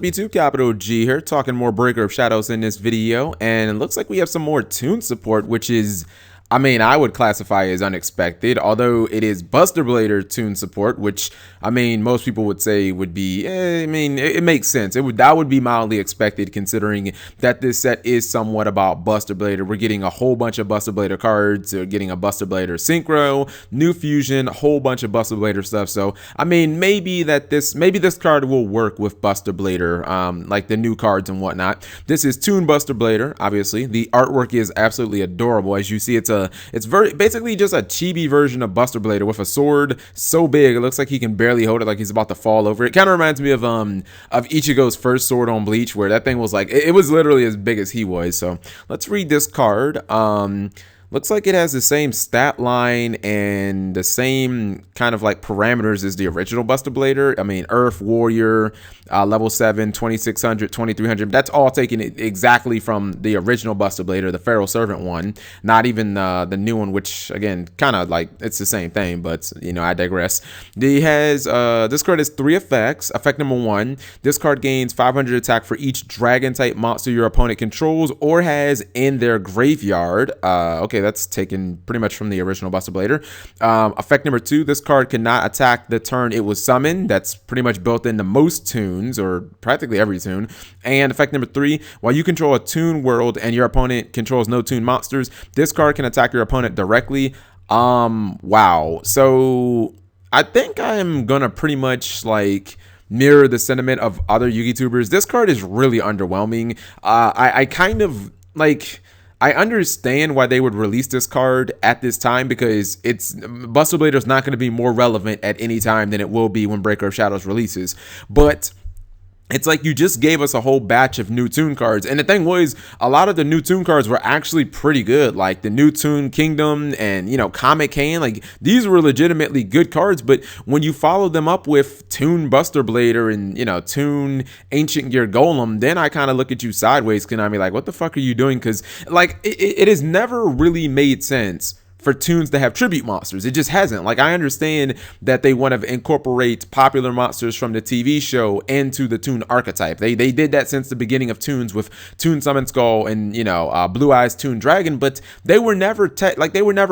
Dp-Ygo here, talking more Breaker of Shadows in this video, and it looks like we have some more Toon support, which is, I mean, I would classify as unexpected, although it is Buster Blader Toon support, which, I mean, most people would say would be, I mean, it makes sense. That would be mildly expected considering that this set is somewhat about Buster Blader. We're getting a whole bunch of Buster Blader cards, we're getting a Buster Blader Synchro, new fusion, a whole bunch of Buster Blader stuff. So, I mean, maybe this card will work with Buster Blader, like the new cards and whatnot. This is Toon Buster Blader, obviously. The artwork is absolutely adorable. As you see, it's very basically just a chibi version of Buster Blader with a sword so big it looks like he can barely hold it, like he's about to fall over. It kind of reminds me of Ichigo's first sword on Bleach, where that thing was like it was literally as big as he was. So let's read this card. Looks like it has the same stat line and the same kind of like parameters as the original Buster Blader. I mean, Earth, Warrior, level 7, 2600, 2300. That's all taken exactly from the original Buster Blader, the Pharaoh Servant one. Not even the new one, which again, kind of like it's the same thing, but you know, I digress. This card has 3 effects. Effect number 1, this card gains 500 attack for each dragon type monster your opponent controls or has in their graveyard. Okay, that's taken pretty much from the original Buster Blader. Effect number 2, this card cannot attack the turn it was summoned. That's pretty much built into most Toons, or practically every Toon. And effect number 3, while you control a Toon world and your opponent controls no Toon monsters, this card can attack your opponent directly. Wow. So I think I'm gonna pretty much like mirror the sentiment of other YouTubers. This card is really underwhelming. I kind of like, I understand why they would release this card at this time, because Buster Blader is not going to be more relevant at any time than it will be when Breaker of Shadows releases. But it's like you just gave us a whole batch of new Toon cards. And the thing was, a lot of the new Toon cards were actually pretty good. Like the new Toon Kingdom and, you know, Comic Cane. Like these were legitimately good cards. But when you follow them up with Toon Buster Blader and, you know, Toon Ancient Gear Golem, then I kind of look at you sideways, Konami, like, what the fuck are you doing? Because, like, it has never really made sense for Toons to have tribute monsters. It just hasn't. Like, I understand that they want to incorporate popular monsters from the TV show into the Toon archetype. They did that since the beginning of Toons with Toon Summon Skull and, you know, Blue Eyes Toon Dragon, but they were never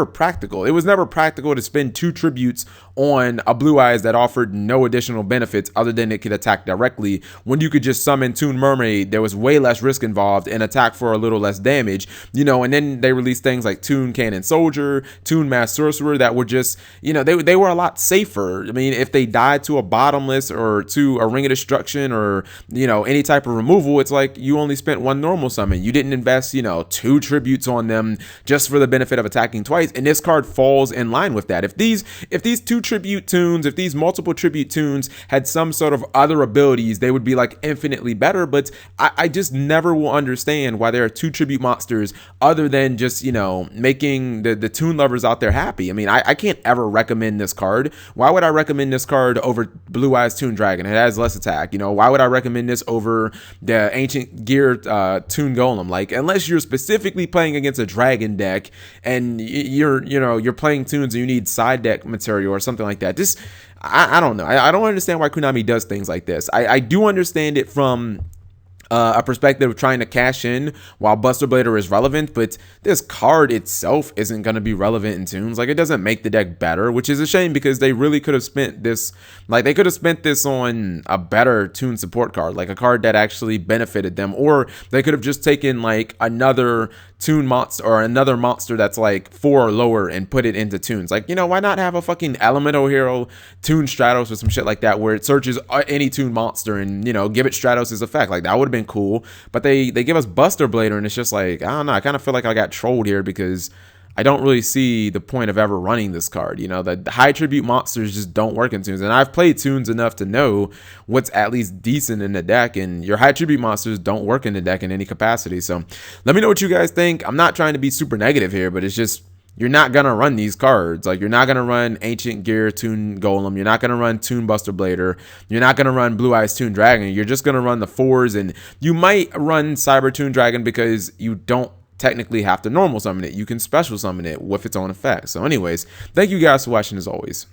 practical. It was never practical to spend 2 tributes on a Blue Eyes that offered no additional benefits other than it could attack directly, when you could just summon Toon Mermaid. There was way less risk involved and attack for a little less damage, you know. And then they released things like Toon Cannon Soldier, Toon Mass Sorcerer, that were just, you know, they were a lot safer. I mean, if they died to a Bottomless or to a Ring of Destruction or, you know, any type of removal, it's like you only spent 1 normal summon. You didn't invest, you know, 2 tributes on them just for the benefit of attacking twice. And this card falls in line with that. If these 2 tribute Toons, if these multiple tribute Toons had some sort of other abilities, they would be like infinitely better. But I just never will understand why there are 2 tribute monsters other than just, you know, making the Toon lovers out there happy. I mean, I can't ever recommend this card. Why would I recommend this card over Blue Eyes Toon Dragon? It has less attack. You know, why would I recommend this over the Ancient Gear Toon Golem? Like, unless you're specifically playing against a dragon deck and you're playing Toons and you need side deck material or something like that. Just, I don't know. I don't understand why Konami does things like this. I do understand it from a perspective of trying to cash in while Buster Blader is relevant, but this card itself isn't going to be relevant in Toons. Like, it doesn't make the deck better, which is a shame, because they really could have spent this, like, they could have spent this on a better Toon support card, like a card that actually benefited them, or they could have just taken like another Toon monster or another monster that's like 4 or lower and put it into Toons. Like, you know, why not have a fucking Elemental Hero Toon Stratos or some shit like that, where it searches any Toon monster and, you know, give it Stratos' effect? Like, that would have been cool. But they give us Buster Blader, and it's just like, I don't know, I kind of feel like I got trolled here, because I don't really see the point of ever running this card. You know, the high tribute monsters just don't work in Toons, and I've played Toons enough to know what's at least decent in the deck, and your high tribute monsters don't work in the deck in any capacity. So let me know what you guys think. I'm not trying to be super negative here, but it's just, you're not going to run these cards. Like, you're not going to run Ancient Gear Toon Golem. You're not going to run Toon Buster Blader. You're not going to run Blue Eyes Toon Dragon. You're just going to run the 4s, and you might run Cyber Toon Dragon because you don't technically have to normal summon it. You can special summon it with its own effect. So anyways, thank you guys for watching as always.